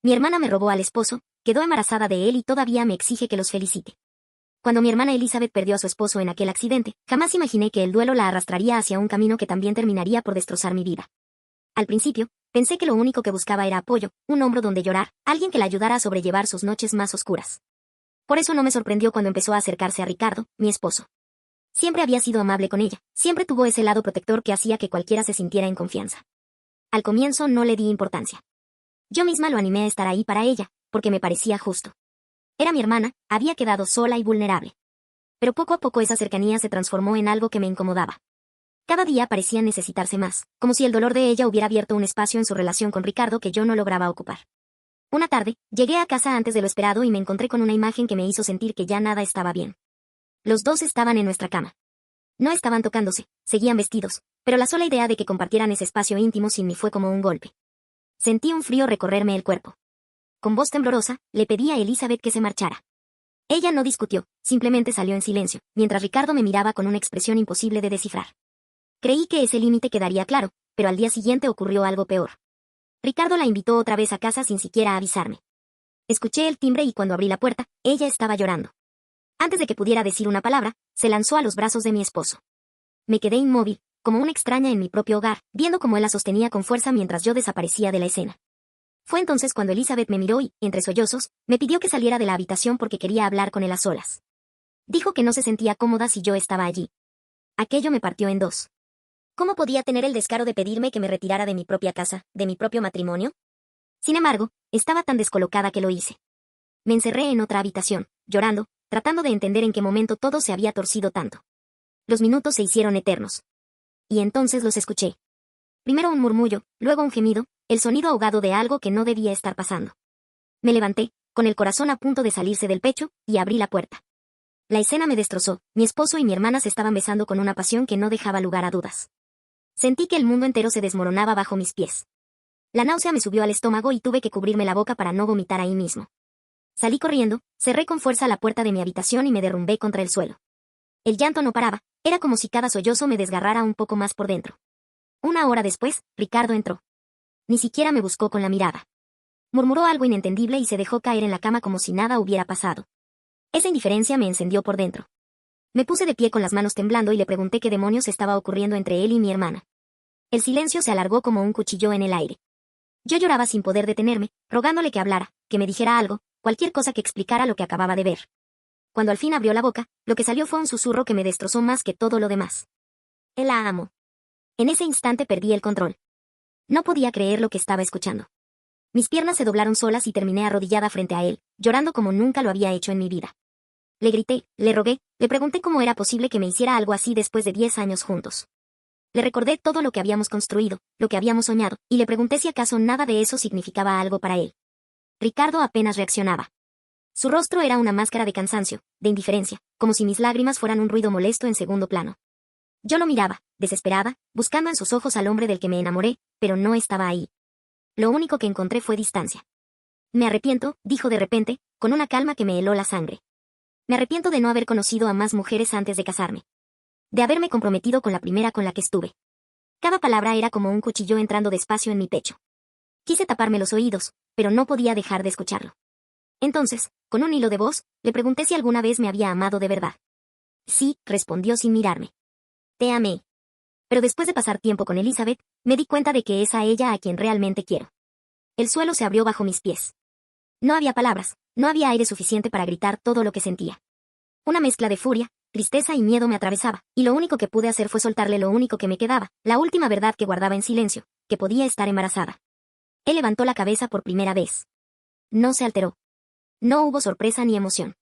Mi hermana me robó al esposo, quedó embarazada de él y todavía me exige que los felicite. Cuando mi hermana Elizabeth perdió a su esposo en aquel accidente, jamás imaginé que el duelo la arrastraría hacia un camino que también terminaría por destrozar mi vida. Al principio, pensé que lo único que buscaba era apoyo, un hombro donde llorar, alguien que la ayudara a sobrellevar sus noches más oscuras. Por eso no me sorprendió cuando empezó a acercarse a Ricardo, mi esposo. Siempre había sido amable con ella, siempre tuvo ese lado protector que hacía que cualquiera se sintiera en confianza. Al comienzo no le di importancia. Yo misma lo animé a estar ahí para ella, porque me parecía justo. Era mi hermana, había quedado sola y vulnerable. Pero poco a poco esa cercanía se transformó en algo que me incomodaba. Cada día parecía necesitarse más, como si el dolor de ella hubiera abierto un espacio en su relación con Ricardo que yo no lograba ocupar. Una tarde, llegué a casa antes de lo esperado y me encontré con una imagen que me hizo sentir que ya nada estaba bien. Los dos estaban en nuestra cama. No estaban tocándose, seguían vestidos, pero la sola idea de que compartieran ese espacio íntimo sin mí fue como un golpe. Sentí un frío recorrerme el cuerpo. Con voz temblorosa, le pedí a Elizabeth que se marchara. Ella no discutió, simplemente salió en silencio, mientras Ricardo me miraba con una expresión imposible de descifrar. Creí que ese límite quedaría claro, pero al día siguiente ocurrió algo peor. Ricardo la invitó otra vez a casa sin siquiera avisarme. Escuché el timbre y cuando abrí la puerta, ella estaba llorando. Antes de que pudiera decir una palabra, se lanzó a los brazos de mi esposo. Me quedé inmóvil, como una extraña en mi propio hogar, viendo cómo él la sostenía con fuerza mientras yo desaparecía de la escena. Fue entonces cuando Elizabeth me miró y, entre sollozos, me pidió que saliera de la habitación porque quería hablar con él a solas. Dijo que no se sentía cómoda si yo estaba allí. Aquello me partió en dos. ¿Cómo podía tener el descaro de pedirme que me retirara de mi propia casa, de mi propio matrimonio? Sin embargo, estaba tan descolocada que lo hice. Me encerré en otra habitación, llorando, tratando de entender en qué momento todo se había torcido tanto. Los minutos se hicieron eternos. Y entonces los escuché. Primero un murmullo, luego un gemido, el sonido ahogado de algo que no debía estar pasando. Me levanté, con el corazón a punto de salirse del pecho, y abrí la puerta. La escena me destrozó, mi esposo y mi hermana se estaban besando con una pasión que no dejaba lugar a dudas. Sentí que el mundo entero se desmoronaba bajo mis pies. La náusea me subió al estómago y tuve que cubrirme la boca para no vomitar ahí mismo. Salí corriendo, cerré con fuerza la puerta de mi habitación y me derrumbé contra el suelo. El llanto no paraba, era como si cada sollozo me desgarrara un poco más por dentro. Una hora después, Ricardo entró. Ni siquiera me buscó con la mirada. Murmuró algo inentendible y se dejó caer en la cama como si nada hubiera pasado. Esa indiferencia me encendió por dentro. Me puse de pie con las manos temblando y le pregunté qué demonios estaba ocurriendo entre él y mi hermana. El silencio se alargó como un cuchillo en el aire. Yo lloraba sin poder detenerme, rogándole que hablara, que me dijera algo, cualquier cosa que explicara lo que acababa de ver. Cuando al fin abrió la boca, lo que salió fue un susurro que me destrozó más que todo lo demás. Él la amo. En ese instante perdí el control. No podía creer lo que estaba escuchando. Mis piernas se doblaron solas y terminé arrodillada frente a él, llorando como nunca lo había hecho en mi vida. Le grité, le rogué, le pregunté cómo era posible que me hiciera algo así después de 10 años juntos. Le recordé todo lo que habíamos construido, lo que habíamos soñado, y le pregunté si acaso nada de eso significaba algo para él. Ricardo apenas reaccionaba. Su rostro era una máscara de cansancio, de indiferencia, como si mis lágrimas fueran un ruido molesto en segundo plano. Yo lo miraba, desesperada, buscando en sus ojos al hombre del que me enamoré, pero no estaba ahí. Lo único que encontré fue distancia. Me arrepiento, dijo de repente, con una calma que me heló la sangre. Me arrepiento de no haber conocido a más mujeres antes de casarme. De haberme comprometido con la primera con la que estuve. Cada palabra era como un cuchillo entrando despacio en mi pecho. Quise taparme los oídos, pero no podía dejar de escucharlo. Entonces, con un hilo de voz, le pregunté si alguna vez me había amado de verdad. Sí, respondió sin mirarme. Te amé. Pero después de pasar tiempo con Elizabeth, me di cuenta de que es a ella a quien realmente quiero. El suelo se abrió bajo mis pies. No había palabras, no había aire suficiente para gritar todo lo que sentía. Una mezcla de furia, tristeza y miedo me atravesaba, y lo único que pude hacer fue soltarle lo único que me quedaba, la última verdad que guardaba en silencio, que podía estar embarazada. Él levantó la cabeza por primera vez. No se alteró. No hubo sorpresa ni emoción.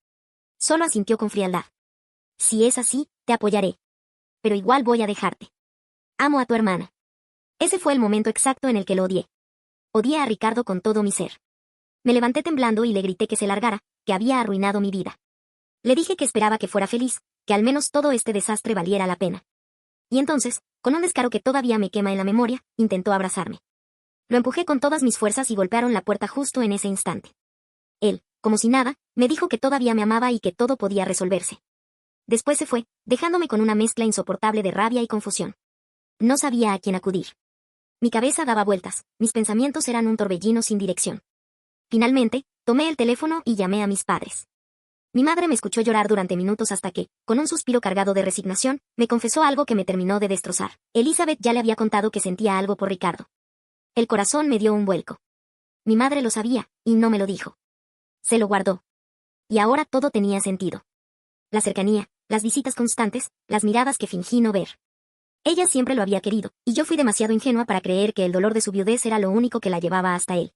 Solo asintió con frialdad. Si es así, te apoyaré. Pero igual voy a dejarte. Amo a tu hermana. Ese fue el momento exacto en el que lo odié. Odié a Ricardo con todo mi ser. Me levanté temblando y le grité que se largara, que había arruinado mi vida. Le dije que esperaba que fuera feliz, que al menos todo este desastre valiera la pena. Y entonces, con un descaro que todavía me quema en la memoria, intentó abrazarme. Lo empujé con todas mis fuerzas y golpearon la puerta justo en ese instante. Él, como si nada, me dijo que todavía me amaba y que todo podía resolverse. Después se fue, dejándome con una mezcla insoportable de rabia y confusión. No sabía a quién acudir. Mi cabeza daba vueltas, mis pensamientos eran un torbellino sin dirección. Finalmente, tomé el teléfono y llamé a mis padres. Mi madre me escuchó llorar durante minutos hasta que, con un suspiro cargado de resignación, me confesó algo que me terminó de destrozar. Elizabeth ya le había contado que sentía algo por Ricardo. El corazón me dio un vuelco. Mi madre lo sabía, y no me lo dijo. Se lo guardó. Y ahora todo tenía sentido. La cercanía, las visitas constantes, las miradas que fingí no ver. Ella siempre lo había querido, y yo fui demasiado ingenua para creer que el dolor de su viudez era lo único que la llevaba hasta él.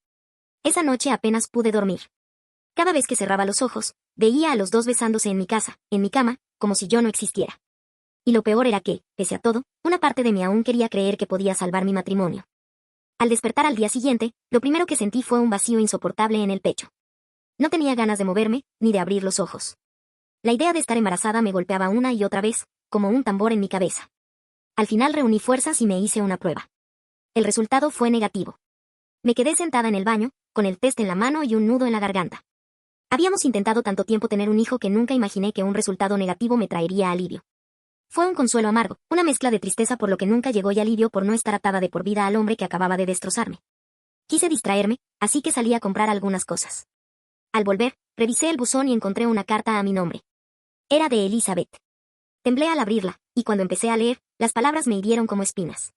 Esa noche apenas pude dormir. Cada vez que cerraba los ojos, veía a los dos besándose en mi casa, en mi cama, como si yo no existiera. Y lo peor era que, pese a todo, una parte de mí aún quería creer que podía salvar mi matrimonio. Al despertar al día siguiente, lo primero que sentí fue un vacío insoportable en el pecho. No tenía ganas de moverme, ni de abrir los ojos. La idea de estar embarazada me golpeaba una y otra vez, como un tambor en mi cabeza. Al final reuní fuerzas y me hice una prueba. El resultado fue negativo. Me quedé sentada en el baño, con el test en la mano y un nudo en la garganta. Habíamos intentado tanto tiempo tener un hijo que nunca imaginé que un resultado negativo me traería alivio. Fue un consuelo amargo, una mezcla de tristeza por lo que nunca llegó y alivio por no estar atada de por vida al hombre que acababa de destrozarme. Quise distraerme, así que salí a comprar algunas cosas. Al volver, revisé el buzón y encontré una carta a mi nombre. Era de Elizabeth. Temblé al abrirla, y cuando empecé a leer, las palabras me hirieron como espinas.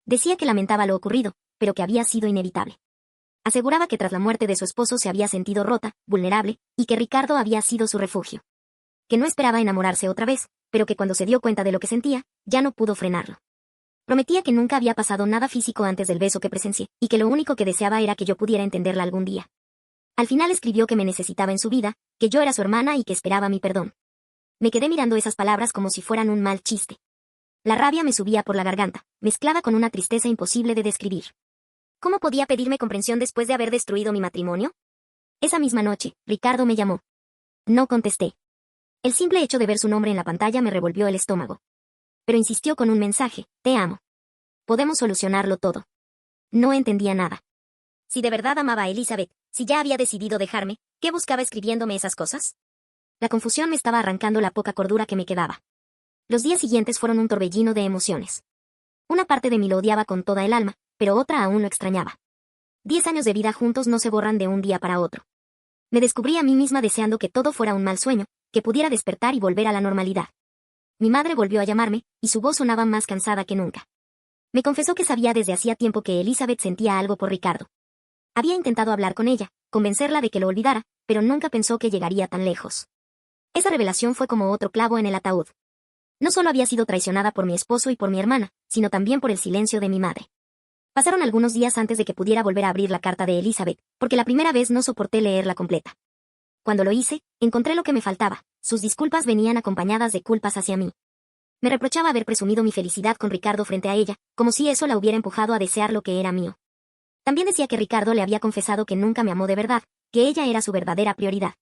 Decía que lamentaba lo ocurrido, pero que había sido inevitable. Aseguraba que tras la muerte de su esposo se había sentido rota, vulnerable, y que Ricardo había sido su refugio. Que no esperaba enamorarse otra vez, pero que cuando se dio cuenta de lo que sentía, ya no pudo frenarlo. Prometía que nunca había pasado nada físico antes del beso que presencié, y que lo único que deseaba era que yo pudiera entenderla algún día. Al final escribió que me necesitaba en su vida, que yo era su hermana y que esperaba mi perdón. Me quedé mirando esas palabras como si fueran un mal chiste. La rabia me subía por la garganta, mezclada con una tristeza imposible de describir. ¿Cómo podía pedirme comprensión después de haber destruido mi matrimonio? Esa misma noche, Ricardo me llamó. No contesté. El simple hecho de ver su nombre en la pantalla me revolvió el estómago. Pero insistió con un mensaje: te amo. Podemos solucionarlo todo. No entendía nada. Si de verdad amaba a Elizabeth, si ya había decidido dejarme, ¿qué buscaba escribiéndome esas cosas? La confusión me estaba arrancando la poca cordura que me quedaba. Los días siguientes fueron un torbellino de emociones. Una parte de mí lo odiaba con toda el alma, pero otra aún lo extrañaba. 10 años de vida juntos no se borran de un día para otro. Me descubrí a mí misma deseando que todo fuera un mal sueño, que pudiera despertar y volver a la normalidad. Mi madre volvió a llamarme, y su voz sonaba más cansada que nunca. Me confesó que sabía desde hacía tiempo que Elizabeth sentía algo por Ricardo. Había intentado hablar con ella, convencerla de que lo olvidara, pero nunca pensó que llegaría tan lejos. Esa revelación fue como otro clavo en el ataúd. No solo había sido traicionada por mi esposo y por mi hermana, sino también por el silencio de mi madre. Pasaron algunos días antes de que pudiera volver a abrir la carta de Elizabeth, porque la primera vez no soporté leerla completa. Cuando lo hice, encontré lo que me faltaba. Sus disculpas venían acompañadas de culpas hacia mí. Me reprochaba haber presumido mi felicidad con Ricardo frente a ella, como si eso la hubiera empujado a desear lo que era mío. También decía que Ricardo le había confesado que nunca me amó de verdad, que ella era su verdadera prioridad.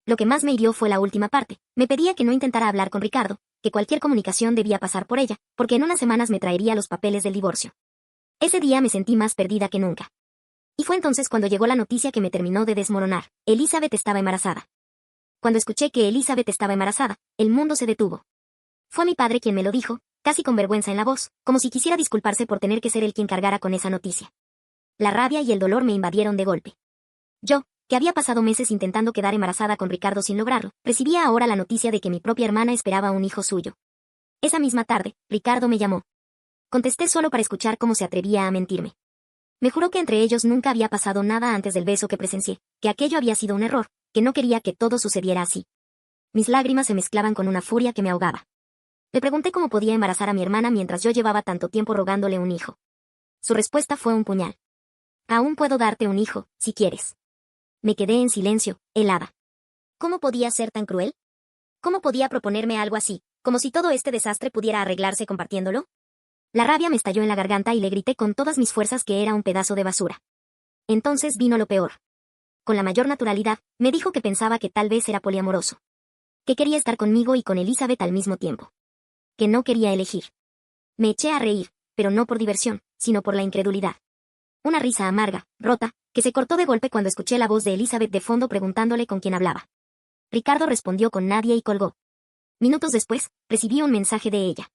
Lo que más me hirió fue la última parte. Me pedía que no intentara hablar con Ricardo, que cualquier comunicación debía pasar por ella, porque en unas semanas me traería los papeles del divorcio. Ese día me sentí más perdida que nunca. Y fue entonces cuando llegó la noticia que me terminó de desmoronar. Elizabeth estaba embarazada. Cuando escuché que Elizabeth estaba embarazada, el mundo se detuvo. Fue mi padre quien me lo dijo, casi con vergüenza en la voz, como si quisiera disculparse por tener que ser él quien cargara con esa noticia. La rabia y el dolor me invadieron de golpe. Yo, que había pasado meses intentando quedar embarazada con Ricardo sin lograrlo, recibía ahora la noticia de que mi propia hermana esperaba un hijo suyo. Esa misma tarde, Ricardo me llamó. Contesté solo para escuchar cómo se atrevía a mentirme. Me juró que entre ellos nunca había pasado nada antes del beso que presencié, que aquello había sido un error, que no quería que todo sucediera así. Mis lágrimas se mezclaban con una furia que me ahogaba. Le pregunté cómo podía embarazar a mi hermana mientras yo llevaba tanto tiempo rogándole un hijo. Su respuesta fue un puñal. Aún puedo darte un hijo, si quieres. Me quedé en silencio, helada. ¿Cómo podía ser tan cruel? ¿Cómo podía proponerme algo así, como si todo este desastre pudiera arreglarse compartiéndolo? La rabia me estalló en la garganta y le grité con todas mis fuerzas que era un pedazo de basura. Entonces vino lo peor. Con la mayor naturalidad, me dijo que pensaba que tal vez era poliamoroso. Que quería estar conmigo y con Elizabeth al mismo tiempo. Que no quería elegir. Me eché a reír, pero no por diversión, sino por la incredulidad. Una risa amarga, rota, que se cortó de golpe cuando escuché la voz de Elizabeth de fondo preguntándole con quién hablaba. Ricardo respondió con nadie y colgó. Minutos después, recibí un mensaje de ella.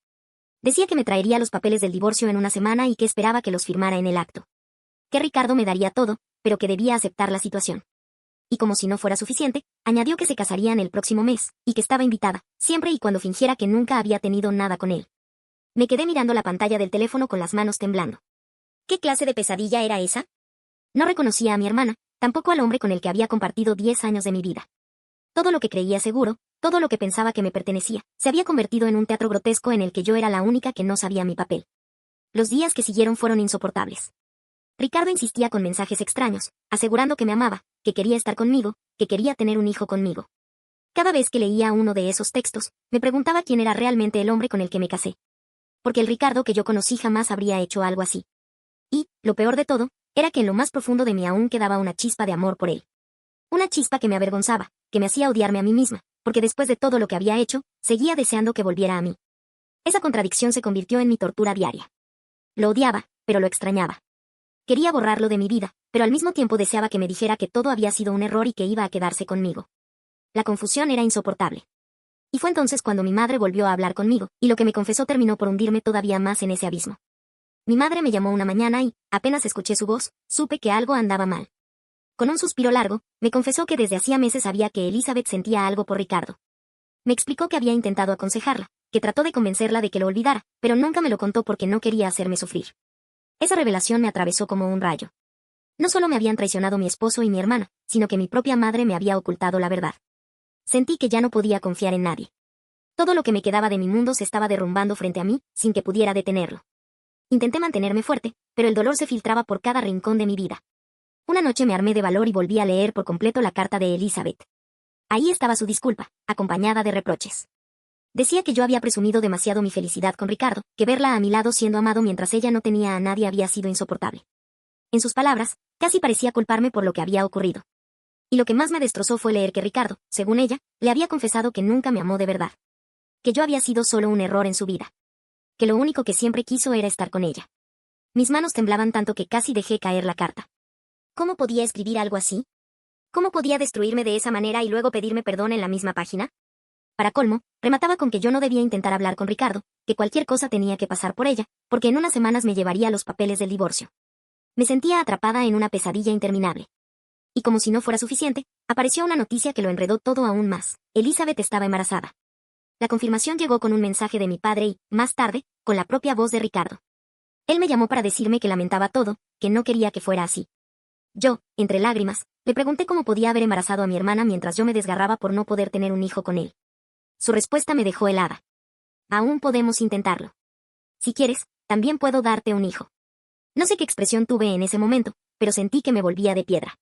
Decía que me traería los papeles del divorcio en una semana y que esperaba que los firmara en el acto. que Ricardo me daría todo, pero que debía aceptar la situación. Y como si no fuera suficiente, añadió que se casarían el próximo mes, y que estaba invitada, siempre y cuando fingiera que nunca había tenido nada con él. Me quedé mirando la pantalla del teléfono con las manos temblando. ¿Qué clase de pesadilla era esa? No reconocía a mi hermana, tampoco al hombre con el que había compartido 10 años de mi vida. Todo lo que creía seguro, todo lo que pensaba que me pertenecía, se había convertido en un teatro grotesco en el que yo era la única que no sabía mi papel. Los días que siguieron fueron insoportables. Ricardo insistía con mensajes extraños, asegurando que me amaba, que quería estar conmigo, que quería tener un hijo conmigo. Cada vez que leía uno de esos textos, me preguntaba quién era realmente el hombre con el que me casé. Porque el Ricardo que yo conocí jamás habría hecho algo así. Y, lo peor de todo, era que en lo más profundo de mí aún quedaba una chispa de amor por él. Una chispa que me avergonzaba, que me hacía odiarme a mí misma, porque después de todo lo que había hecho, seguía deseando que volviera a mí. Esa contradicción se convirtió en mi tortura diaria. Lo odiaba, pero lo extrañaba. Quería borrarlo de mi vida, pero al mismo tiempo deseaba que me dijera que todo había sido un error y que iba a quedarse conmigo. La confusión era insoportable. Y fue entonces cuando mi madre volvió a hablar conmigo, y lo que me confesó terminó por hundirme todavía más en ese abismo. Mi madre me llamó una mañana y, apenas escuché su voz, supe que algo andaba mal. Con un suspiro largo, me confesó que desde hacía meses sabía que Elizabeth sentía algo por Ricardo. Me explicó que había intentado aconsejarla, que trató de convencerla de que lo olvidara, pero nunca me lo contó porque no quería hacerme sufrir. Esa revelación me atravesó como un rayo. No solo me habían traicionado mi esposo y mi hermana, sino que mi propia madre me había ocultado la verdad. Sentí que ya no podía confiar en nadie. Todo lo que me quedaba de mi mundo se estaba derrumbando frente a mí, sin que pudiera detenerlo. Intenté mantenerme fuerte, pero el dolor se filtraba por cada rincón de mi vida. Una noche me armé de valor y volví a leer por completo la carta de Elizabeth. Ahí estaba su disculpa, acompañada de reproches. Decía que yo había presumido demasiado mi felicidad con Ricardo, que verla a mi lado siendo amado mientras ella no tenía a nadie había sido insoportable. En sus palabras, casi parecía culparme por lo que había ocurrido. Y lo que más me destrozó fue leer que Ricardo, según ella, le había confesado que nunca me amó de verdad. Que yo había sido solo un error en su vida. Que lo único que siempre quiso era estar con ella. Mis manos temblaban tanto que casi dejé caer la carta. ¿Cómo podía escribir algo así? ¿Cómo podía destruirme de esa manera y luego pedirme perdón en la misma página? Para colmo, remataba con que yo no debía intentar hablar con Ricardo, que cualquier cosa tenía que pasar por ella, porque en unas semanas me llevaría los papeles del divorcio. Me sentía atrapada en una pesadilla interminable. Y como si no fuera suficiente, apareció una noticia que lo enredó todo aún más. Elizabeth estaba embarazada. La confirmación llegó con un mensaje de mi padre y, más tarde, con la propia voz de Ricardo. Él me llamó para decirme que lamentaba todo, que no quería que fuera así. Yo, entre lágrimas, le pregunté cómo podía haber embarazado a mi hermana mientras yo me desgarraba por no poder tener un hijo con él. Su respuesta me dejó helada. Aún podemos intentarlo. Si quieres, también puedo darte un hijo. No sé qué expresión tuve en ese momento, pero sentí que me volvía de piedra.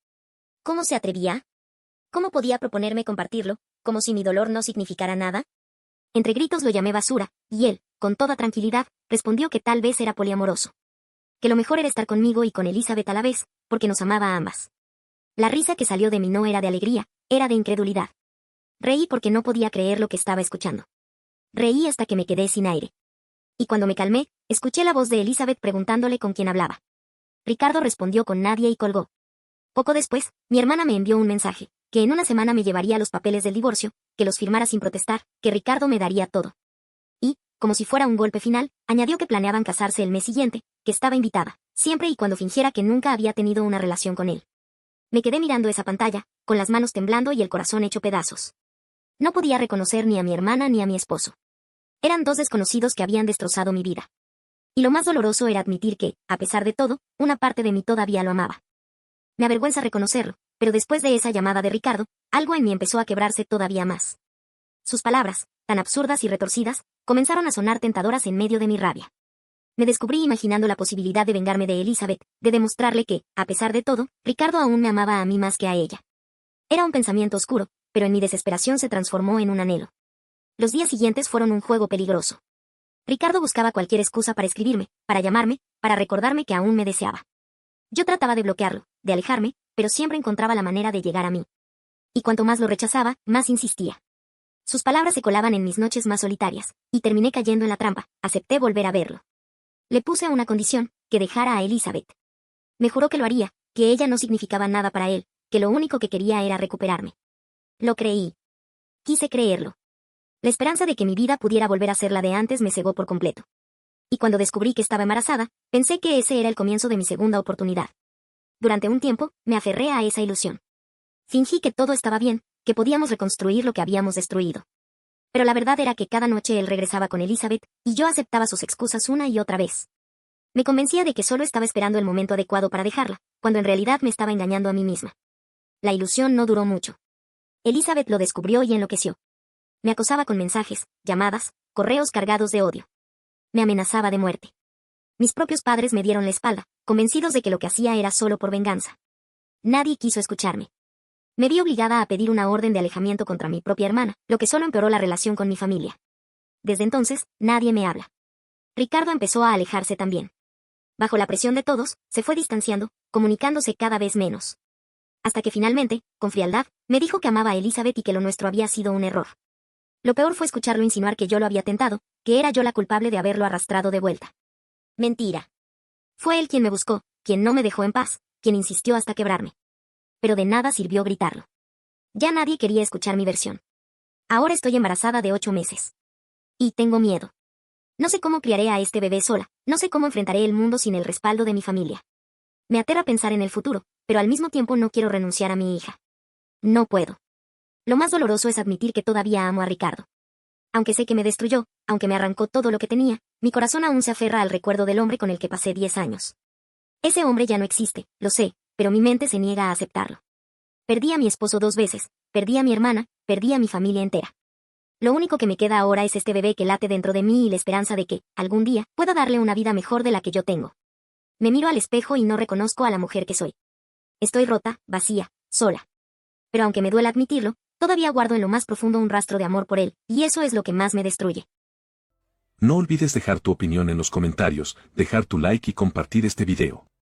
¿Cómo se atrevía? ¿Cómo podía proponerme compartirlo, como si mi dolor no significara nada? Entre gritos lo llamé basura, y él, con toda tranquilidad, respondió que tal vez era poliamoroso. Que lo mejor era estar conmigo y con Elizabeth a la vez, porque nos amaba a ambas. La risa que salió de mí no era de alegría, era de incredulidad. Reí porque no podía creer lo que estaba escuchando. Reí hasta que me quedé sin aire. Y cuando me calmé, escuché la voz de Elizabeth preguntándole con quién hablaba. Ricardo respondió con nadie y colgó. Poco después, mi hermana me envió un mensaje, que en una semana me llevaría los papeles del divorcio, que los firmara sin protestar, que Ricardo me daría todo. Y, como si fuera un golpe final, añadió que planeaban casarse el mes siguiente, que estaba invitada, siempre y cuando fingiera que nunca había tenido una relación con él. Me quedé mirando esa pantalla, con las manos temblando y el corazón hecho pedazos. No podía reconocer ni a mi hermana ni a mi esposo. Eran dos desconocidos que habían destrozado mi vida. Y lo más doloroso era admitir que, a pesar de todo, una parte de mí todavía lo amaba. Me avergüenza reconocerlo, pero después de esa llamada de Ricardo, algo en mí empezó a quebrarse todavía más. Sus palabras, tan absurdas y retorcidas, comenzaron a sonar tentadoras en medio de mi rabia. Me descubrí imaginando la posibilidad de vengarme de Elizabeth, de demostrarle que, a pesar de todo, Ricardo aún me amaba a mí más que a ella. Era un pensamiento oscuro, pero en mi desesperación se transformó en un anhelo. Los días siguientes fueron un juego peligroso. Ricardo buscaba cualquier excusa para escribirme, para llamarme, para recordarme que aún me deseaba. Yo trataba de bloquearlo, de alejarme, pero siempre encontraba la manera de llegar a mí. Y cuanto más lo rechazaba, más insistía. Sus palabras se colaban en mis noches más solitarias, y terminé cayendo en la trampa. Acepté volver a verlo. Le puse una condición, que dejara a Elizabeth. Me juró que lo haría, que ella no significaba nada para él, que lo único que quería era recuperarme. Lo creí. Quise creerlo. La esperanza de que mi vida pudiera volver a ser la de antes me cegó por completo. Y cuando descubrí que estaba embarazada, pensé que ese era el comienzo de mi segunda oportunidad. Durante un tiempo, me aferré a esa ilusión. Fingí que todo estaba bien, que podíamos reconstruir lo que habíamos destruido. Pero la verdad era que cada noche él regresaba con Elizabeth, y yo aceptaba sus excusas una y otra vez. Me convencía de que solo estaba esperando el momento adecuado para dejarla, cuando en realidad me estaba engañando a mí misma. La ilusión no duró mucho. Elizabeth lo descubrió y enloqueció. Me acosaba con mensajes, llamadas, correos cargados de odio. Me amenazaba de muerte. Mis propios padres me dieron la espalda, convencidos de que lo que hacía era solo por venganza. Nadie quiso escucharme. Me vi obligada a pedir una orden de alejamiento contra mi propia hermana, lo que solo empeoró la relación con mi familia. Desde entonces, nadie me habla. Ricardo empezó a alejarse también. Bajo la presión de todos, se fue distanciando, comunicándose cada vez menos. Hasta que finalmente, con frialdad, me dijo que amaba a Elizabeth y que lo nuestro había sido un error. Lo peor fue escucharlo insinuar que yo lo había tentado, que era yo la culpable de haberlo arrastrado de vuelta. Mentira. Fue él quien me buscó, quien no me dejó en paz, quien insistió hasta quebrarme. Pero de nada sirvió gritarlo. Ya nadie quería escuchar mi versión. Ahora estoy embarazada de 8 meses. Y tengo miedo. No sé cómo criaré a este bebé sola, no sé cómo enfrentaré el mundo sin el respaldo de mi familia. Me aterra pensar en el futuro, pero al mismo tiempo no quiero renunciar a mi hija. No puedo. Lo más doloroso es admitir que todavía amo a Ricardo. Aunque sé que me destruyó, aunque me arrancó todo lo que tenía, mi corazón aún se aferra al recuerdo del hombre con el que pasé 10 años. Ese hombre ya no existe, lo sé, pero mi mente se niega a aceptarlo. Perdí a mi esposo 2 veces, perdí a mi hermana, perdí a mi familia entera. Lo único que me queda ahora es este bebé que late dentro de mí y la esperanza de que, algún día, pueda darle una vida mejor de la que yo tengo. Me miro al espejo y no reconozco a la mujer que soy. Estoy rota, vacía, sola. Pero aunque me duela admitirlo, todavía guardo en lo más profundo un rastro de amor por él, y eso es lo que más me destruye. No olvides dejar tu opinión en los comentarios, dejar tu like y compartir este video.